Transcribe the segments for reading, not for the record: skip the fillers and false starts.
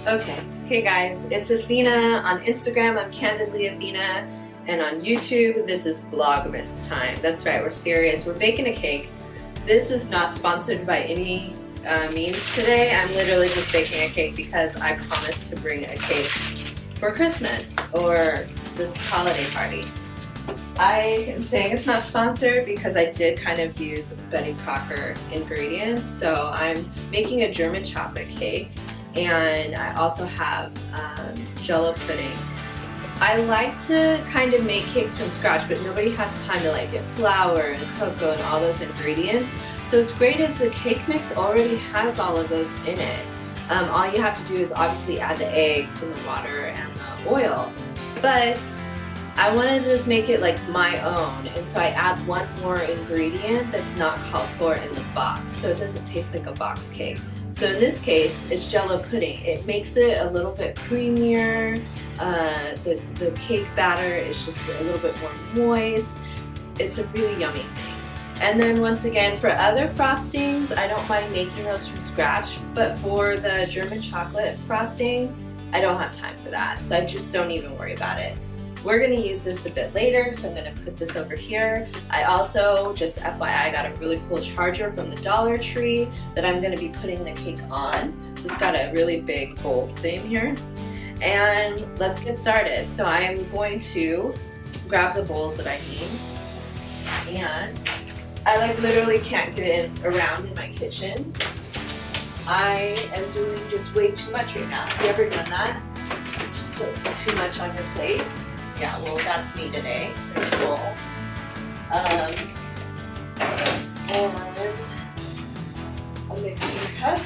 Okay, hey guys, it's Athena. On Instagram, I'm Candidly Athena, and on YouTube, this is Vlogmas time. That's right, we're serious. We're baking a cake. This is not sponsored by any means today. I'm literally just baking a cake because I promised to bring a cake for Christmas or this holiday party. I am saying it's not sponsored because I did kind of use Betty Crocker ingredients. So I'm making a German chocolate cake, and I also have Jell-O pudding. I like to kind of make cakes from scratch, but nobody has time to like get flour and cocoa and all those ingredients. So what's great is the cake mix already has all of those in it. All you have to do is obviously add the eggs and the water and the oil. But I wanted to just make it like my own, and so I add one more ingredient that's not called for in the box, so it doesn't taste like a box cake. So in this case, it's Jell-O pudding. It makes it a little bit creamier. The cake batter is just a little bit more moist. It's a really yummy thing. And then once again, for other frostings, I don't mind making those from scratch, but for the German chocolate frosting, I don't have time for that, so I just don't even worry about it. We're going to use this a bit later, so I'm going to put this over here. I also, just FYI, got a really cool charger from the Dollar Tree that I'm going to be putting the cake on. So it's got a really big gold thing here. And let's get started. So I'm going to grab the bowls that I need. And I like literally can't get around in my kitchen. I am doing just way too much right now. Have you ever done that? Just put too much on your plate? Yeah, well, that's me today. There's a bowl. And I'm mixing a cup.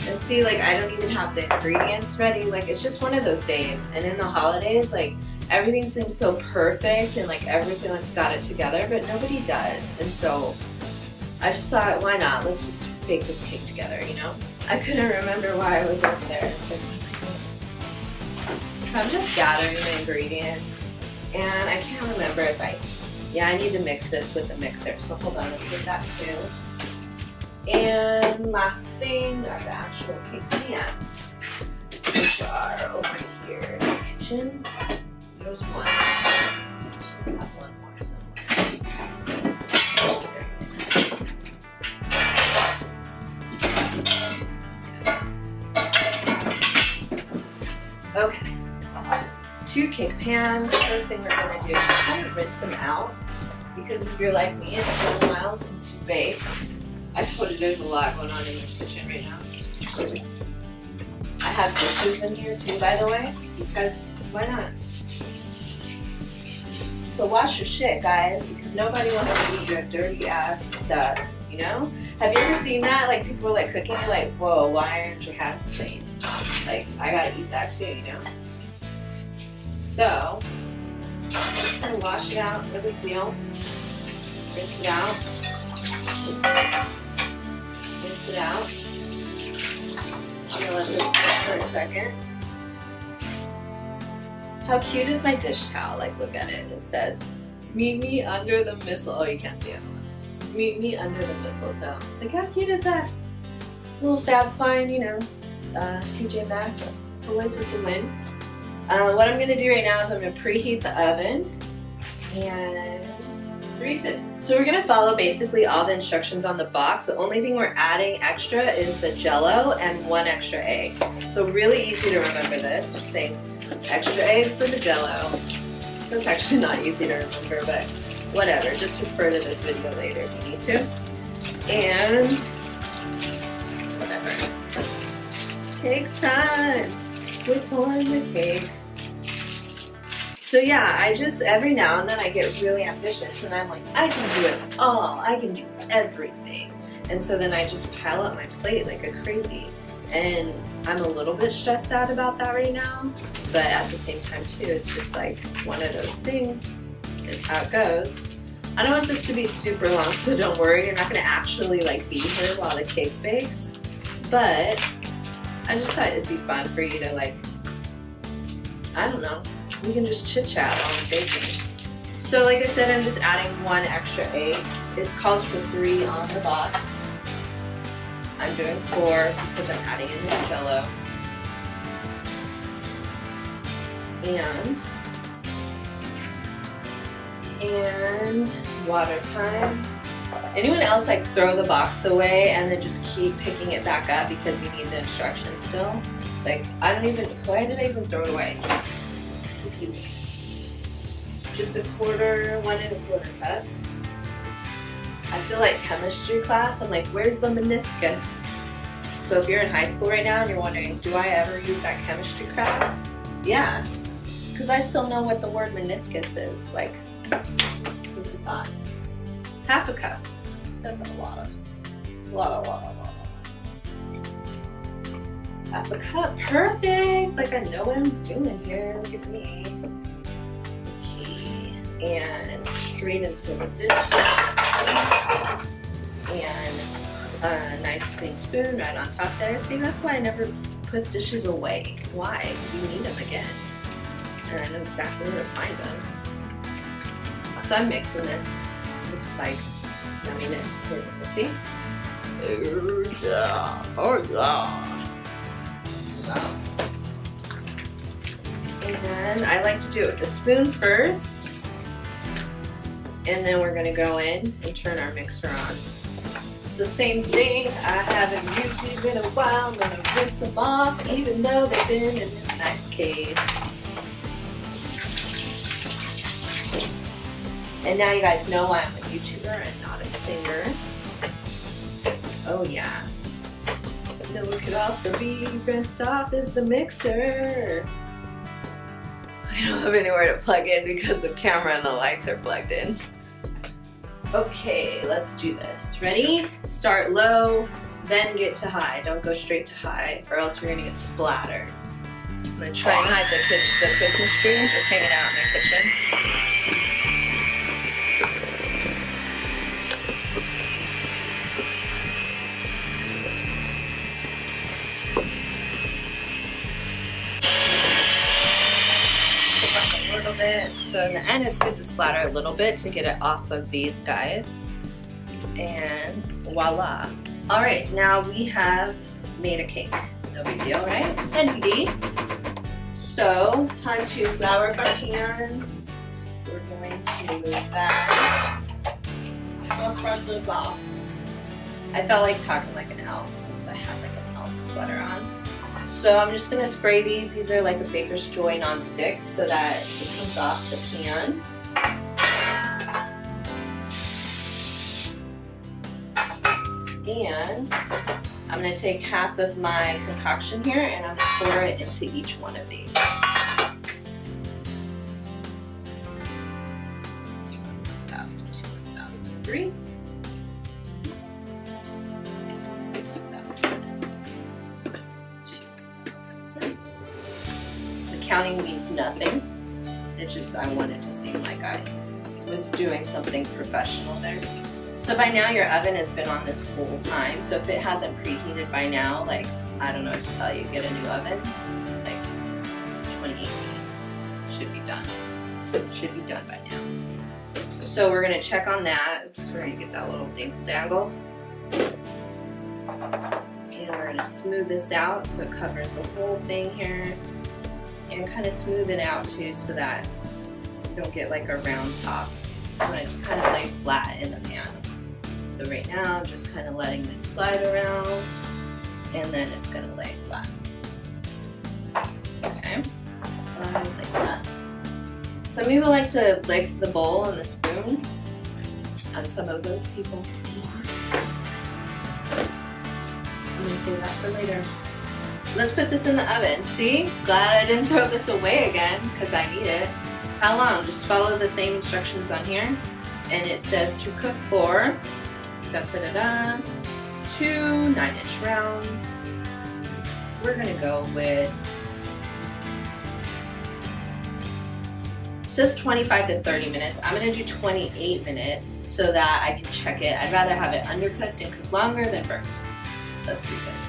And see, like, I don't even have the ingredients ready. Like, it's just one of those days. And in the holidays, like, everything seems so perfect and, like, everyone's got it together, but nobody does. And so I just thought, why not? Let's just bake this cake together, you know? I couldn't remember why I was over there. It's like, so I'm just gathering the ingredients, and I can't remember if I need to mix this with the mixer, so hold on, let's get that too. And last thing are the actual cake pans, which are over here in the kitchen. There's one. Should have one more somewhere. Okay. 2 cake pans. First thing we're going to do is just kind of rinse them out, because if you're like me, it's been a while since you baked. I told you there's a lot going on in the kitchen right now. I have dishes in here too, by the way, because why not? So wash your shit, guys, because nobody wants to eat your dirty ass stuff, you know? Have you ever seen that? Like, people are like cooking, you're like, whoa, why aren't your hands clean? Like, I gotta eat that too, you know? So, just kind of wash it out, no big deal. Rinse it out. Rinse it out. I'm gonna let this sit for a second. How cute is my dish towel? Like, look at it. It says, meet me under the mistletoe. Oh, you can't see it. Meet me under the mistletoe. Like, how cute is that? Little Fab Find, you know, TJ Maxx. Always with the win. What I'm going to do right now is I'm going to preheat the oven and preheat it. So we're going to follow basically all the instructions on the box. The only thing we're adding extra is the Jell-O and 1 extra egg. So really easy to remember this. Just say extra egg for the Jell-O. That's actually not easy to remember, but whatever. Just refer to this video later if you need to. And whatever. Take time with pouring the cake. So yeah, I just, every now and then I get really ambitious and I'm like, I can do it all. I can do everything. And so then I just pile up my plate like a crazy. And I'm a little bit stressed out about that right now. But at the same time too, it's just like one of those things. It's how it goes. I don't want this to be super long, so don't worry. You're not gonna actually like be here while the cake bakes. But I just thought it'd be fun for you to like, I don't know, we can just chit chat while I'm baking. So like I said, I'm just adding 1 extra egg. It calls for 3 on the box. I'm doing 4 because I'm adding in the Jell-O. and water time. Anyone else like throw the box away and then just keep picking it back up because you need the instructions still? Like, why did I even throw it away? Just keep using it. Just 1 1/4 cup. I feel like chemistry class, I'm like, where's the meniscus? So if you're in high school right now and you're wondering, do I ever use that chemistry crap? Yeah, because I still know what the word meniscus is. Like, who'd have thought? 1/2 cup. That's a lot. 1/2 cup, perfect. Like I know what I'm doing here. Look at me. Okay, and straight into the dish. And a nice clean spoon right on top there. See, that's why I never put dishes away. Why? You need them again. And I know exactly where to find them. So I'm mixing this. Looks like yumminess. Here, see? Oh yeah. Oh yeah. And I like to do it with the spoon first. And then we're gonna go in and turn our mixer on. It's the same thing. I haven't used these in a while. I'm gonna rinse them off, even though they've been in this nice case. And now you guys know why I'm a YouTuber and not a singer. Oh yeah. No, it could also be rinsed off is the mixer. I don't have anywhere to plug in because the camera and the lights are plugged in. Okay, let's do this. Ready? Start low, then get to high. Don't go straight to high or else you're gonna get splattered. I'm gonna try and hide the Christmas tree just hanging out in the kitchen. Bit. So in the end it's good to splatter a little bit to get it off of these guys, and voila. All right, now we have made a cake. No big deal, right? NBD. So time to flour up our pans. We're going to move that. Let's brush this off. I felt like talking like an elf since I have like an elf sweater on. So I'm just gonna spray these. These are like a Baker's Joy non-stick so that it comes off the pan. And I'm gonna take half of my concoction here and I'm gonna pour it into each one of these. Three. Counting means nothing. It's just I wanted to seem like I was doing something professional there. So by now your oven has been on this whole time. So if it hasn't preheated by now, like I don't know what to tell you, get a new oven. Like it's 2018. Should be done. Should be done by now. So we're gonna check on that. Oops, we're gonna get that little dingle dangle. And we're gonna smooth this out so it covers the whole thing here. And kind of smooth it out too so that you don't get like a round top. You want it to kind of lay flat in the pan. So right now I'm just kind of letting this slide around and then it's going to lay flat. Okay, slide like that. Some people like to lick the bowl and the spoon, and some of those people I'm going to save that for later. Let's put this in the oven. See? Glad I didn't throw this away again because I need it. How long? Just follow the same instructions on here. And it says to cook for 2 9-inch rounds. We're gonna go with, it says 25 to 30 minutes. I'm gonna do 28 minutes so that I can check it. I'd rather have it undercooked and cook longer than burnt. Let's do this.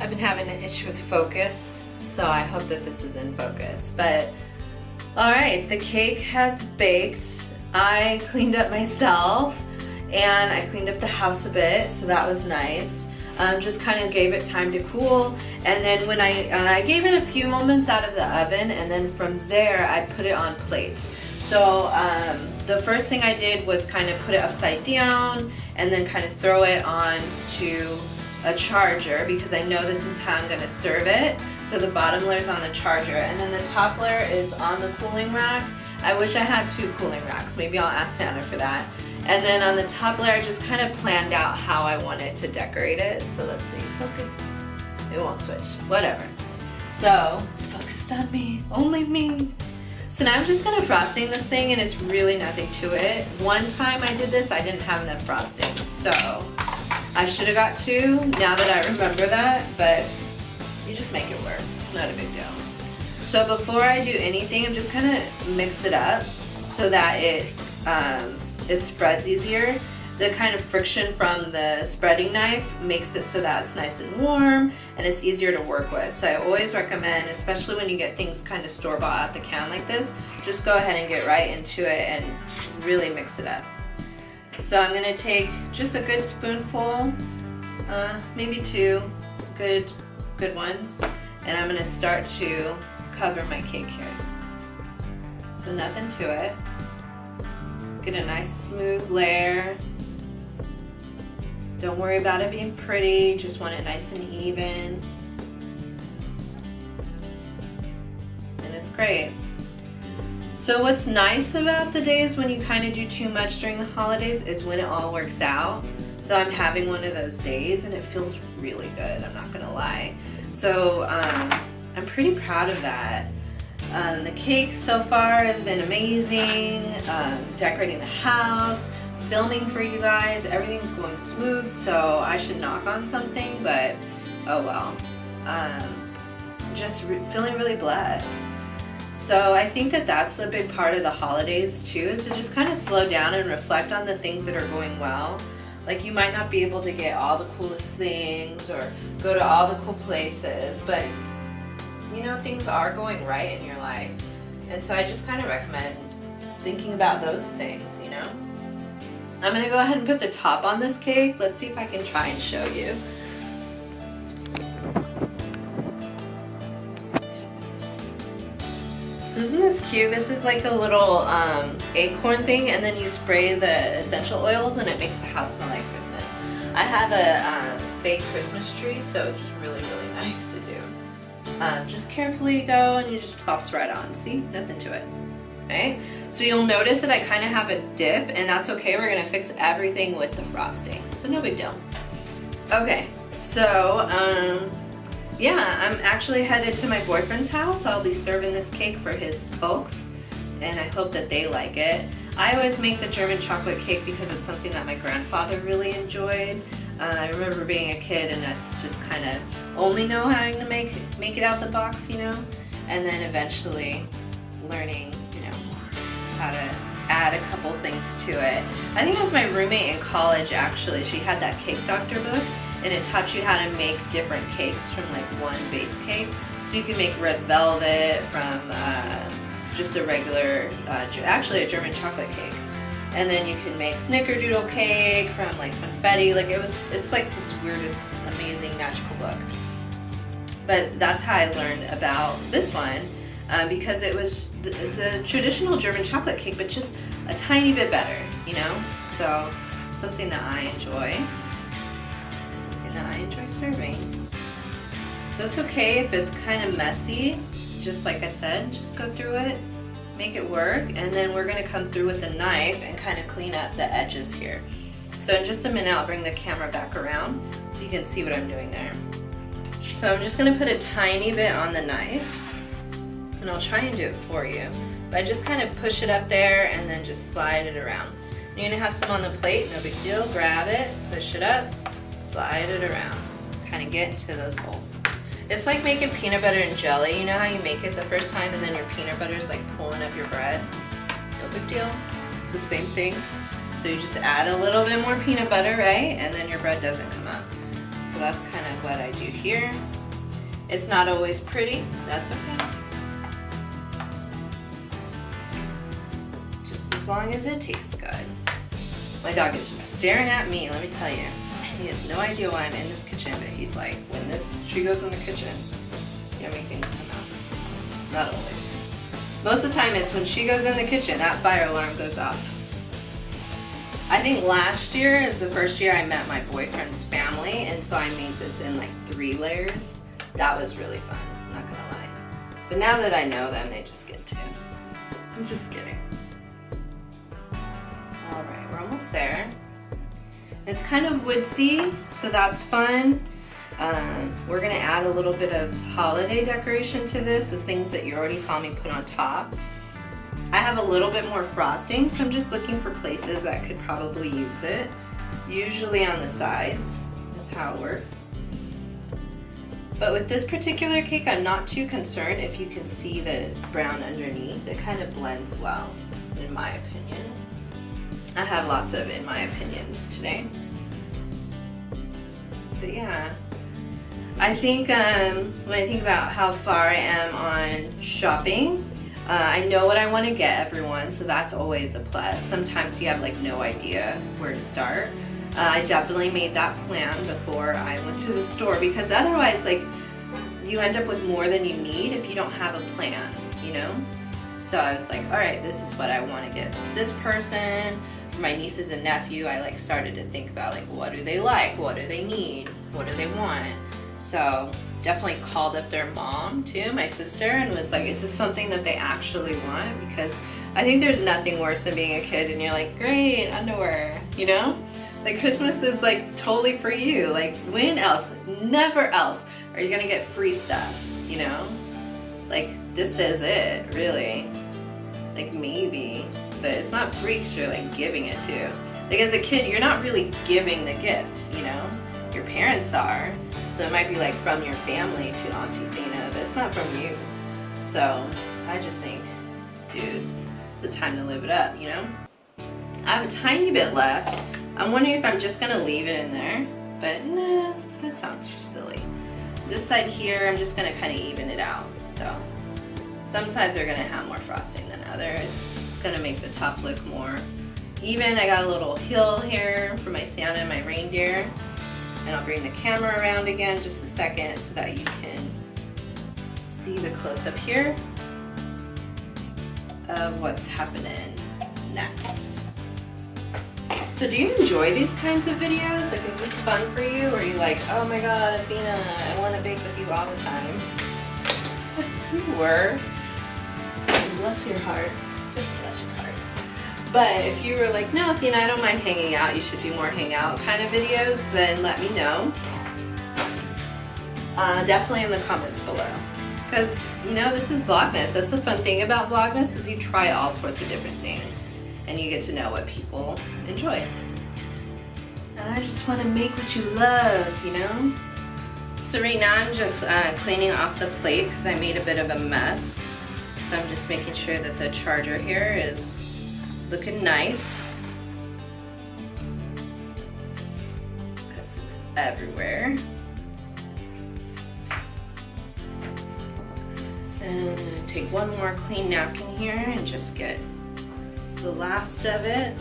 I've been having an issue with focus, so I hope that this is in focus. But all right, the cake has baked. I cleaned up myself and I cleaned up the house a bit, so that was nice. Just kind of gave it time to cool, and then when I gave it a few moments out of the oven, and then from there I put it on plates. So the first thing I did was kind of put it upside down and then kind of throw it on to a charger, because I know this is how I'm going to serve it. So the bottom layer is on the charger, and then the top layer is on the cooling rack. I wish I had 2 cooling racks. Maybe I'll ask Santa for that. And then on the top layer, I just kind of planned out how I wanted to decorate it. So let's see, focus. It won't switch, whatever. So it's focused on me, only me. So now I'm just gonna frosting this thing, and it's really nothing to it. One time I did this, I didn't have enough frosting, so I should have got 2 now that I remember that, but you just make it work. It's not a big deal. So before I do anything, I'm just kind of mix it up so that it spreads easier. The kind of friction from the spreading knife makes it so that it's nice and warm and it's easier to work with. So I always recommend, especially when you get things kind of store-bought out the can like this, just go ahead and get right into it and really mix it up. So I'm going to take just a good spoonful, maybe 2 good ones, and I'm going to start to cover my cake here. So nothing to it. Get a nice smooth layer. Don't worry about it being pretty, just want it nice and even. And it's great. So what's nice about the days when you kind of do too much during the holidays is when it all works out. So I'm having one of those days and it feels really good, I'm not gonna lie. So I'm pretty proud of that. The cake so far has been amazing, decorating the house, filming for you guys, everything's going smooth, so I should knock on something, but oh well. Just feeling really blessed. So I think that that's a big part of the holidays too, is to just kind of slow down and reflect on the things that are going well. Like you might not be able to get all the coolest things or go to all the cool places, but you know, things are going right in your life. And so I just kind of recommend thinking about those things, you know? I'm gonna go ahead and put the top on this cake. Let's see if I can try and show you. So isn't this cute? This is like a little acorn thing, and then you spray the essential oils and it makes the house smell like Christmas. I have a fake Christmas tree, so it's really, really nice to do. Just carefully go and you just plops right on. See, nothing to it. Okay, so you'll notice that I kind of have a dip, and that's okay. We're gonna fix everything with the frosting, so no big deal. Okay, so yeah, I'm actually headed to my boyfriend's house. I'll be serving this cake for his folks, and I hope that they like it. I always make the German chocolate cake because it's something that my grandfather really enjoyed. I remember being a kid and us just kind of only know how to make it out the box, you know, and then eventually learning, you know, how to add a couple things to it. I think it was my roommate in college actually. She had that cake doctor book, and it taught you how to make different cakes from like one base cake. So you can make red velvet from just a regular, actually a German chocolate cake. And then you can make snickerdoodle cake from like confetti. Like it's like this weirdest, amazing, magical book. But that's how I learned about this one, because it was the traditional German chocolate cake, but just a tiny bit better, you know? So something that I enjoy, something that I enjoy serving. So it's okay if it's kind of messy, just like I said, just go through it, make it work, and then we're gonna come through with a knife and kind of clean up the edges here. So in just a minute, I'll bring the camera back around so you can see what I'm doing there. So I'm just gonna put a tiny bit on the knife, and I'll try and do it for you. But I just kind of push it up there and then just slide it around. You're gonna have some on the plate, no big deal. Grab it, push it up, slide it around. Kind of get into those holes. It's like making peanut butter and jelly. You know how you make it the first time and then your peanut butter is like pulling up your bread? No big deal. It's the same thing. So you just add a little bit more peanut butter, right? And then your bread doesn't come up. So that's kind of what I do here. It's not always pretty. That's okay. Just as long as it tastes good. My dog is just staring at me, let me tell you. He has no idea why I'm in this kitchen, but he's like, when she goes in the kitchen, yummy things come out. Not always. Most of the time it's when she goes in the kitchen, that fire alarm goes off. I think last year is the first year I met my boyfriend's family, and so I made this in like 3 layers. That was really fun, I'm not gonna lie. But now that I know them, they just get 2. I'm just kidding. Alright, we're almost there. It's kind of woodsy, so that's fun. We're gonna add a little bit of holiday decoration to this, the things that you already saw me put on top. I have a little bit more frosting, so I'm just looking for places that could probably use it. Usually on the sides is how it works. But with this particular cake, I'm not too concerned if you can see the brown underneath. It kind of blends well, in my opinion. I have lots of in my opinions today. But yeah, I think when I think about how far I am on shopping, I know what I want to get everyone, so that's always a plus. Sometimes you have like no idea where to start. I definitely made that plan before I went to the store, because otherwise like you end up with more than you need if you don't have a plan, you know? So I was like, all right, this is what I want to get this person. For my nieces and nephew, I like started to think about like, what do they like? What do they need? What do they want? So definitely called up their mom too, my sister, and was like, is this something that they actually want? Because I think there's nothing worse than being a kid and you're like, great, underwear, you know? Like Christmas is like totally for you. Like when else, never else are you gonna get free stuff, you know? Like this is it, really. Like maybe, but it's not free because you're like giving it to. Like as a kid, you're not really giving the gift, you know? Your parents are. So it might be like from your family to Auntie Fina, but it's not from you. So I just think, dude, it's the time to live it up, you know? I have a tiny bit left. I'm wondering if I'm just gonna leave it in there, but nah, that sounds silly. This side here, I'm just gonna kind of even it out. So some sides are gonna have more frosting than others. It's gonna make the top look more even. I got a little hill here for my Santa and my reindeer. And I'll bring the camera around again just a second so that you can see the close-up here of what's happening next. So do you enjoy these kinds of videos? Like, is this fun for you? Or are you like, oh my god, Athena, I want to bake with you all the time? You were. Bless your heart. Just bless your heart. But if you were like, no, Athena, I don't mind hanging out, you should do more hangout kind of videos, then let me know. Definitely in the comments below. Because, you know, this is Vlogmas. That's the fun thing about Vlogmas is you try all sorts of different things. And you get to know what people enjoy. And I just want to make what you love, you know? So right now I'm just cleaning off the plate because I made a bit of a mess. So I'm just making sure that the charger here is looking nice. Because it's everywhere. And I'm going to take one more clean napkin here and just get the last of it.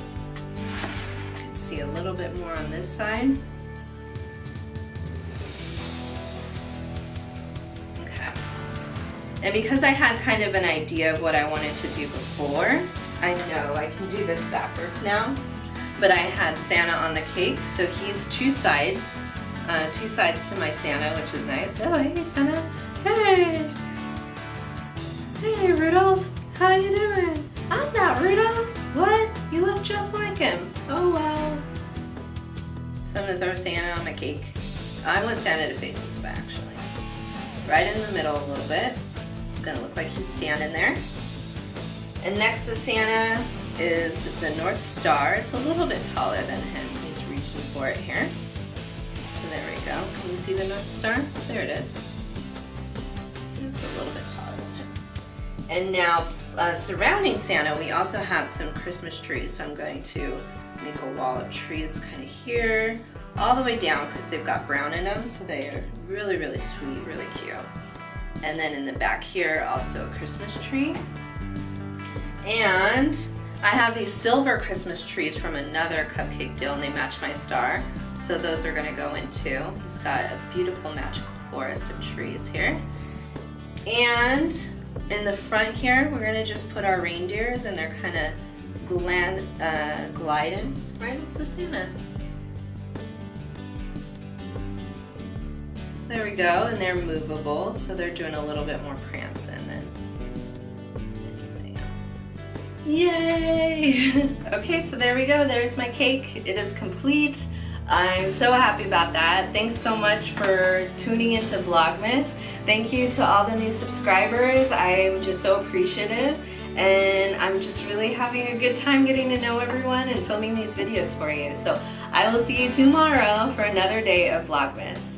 You can see a little bit more on this side. Okay. And because I had kind of an idea of what I wanted to do before, I know I can do this backwards now, but I had Santa on the cake, so he's two sides to my Santa, which is nice. Oh, hey Santa. Hey! Hey Rudolph, how you doing? I'm not Rudolph. What? You look just like him. Oh wow. So I'm gonna throw Santa on my cake. I want Santa to face this way actually. Right in the middle a little bit. It's gonna look like he's standing there. And next to Santa is the North Star. It's a little bit taller than him. He's reaching for it here. So there we go. Can you see the North Star? There it is. It's a little bit taller than him. And now surrounding Santa, we also have some Christmas trees. So I'm going to make a wall of trees kind of here, all the way down because they've got brown in them. So they are really, really sweet, really cute. And then in the back here, also a Christmas tree. And I have these silver Christmas trees from another cupcake deal, and they match my star. So those are gonna go in too. He's got a beautiful magical forest of trees here. And in the front here, we're gonna just put our reindeers, and they're kind of gliding right next to Santa. So there we go, and they're movable, so they're doing a little bit more prancing than anything else. Yay! Okay, so there we go. There's my cake. It is complete. I'm so happy about that. Thanks so much for tuning into Vlogmas. Thank you to all the new subscribers. I'm just so appreciative, and I'm just really having a good time getting to know everyone and filming these videos for you. So I will see you tomorrow for another day of Vlogmas.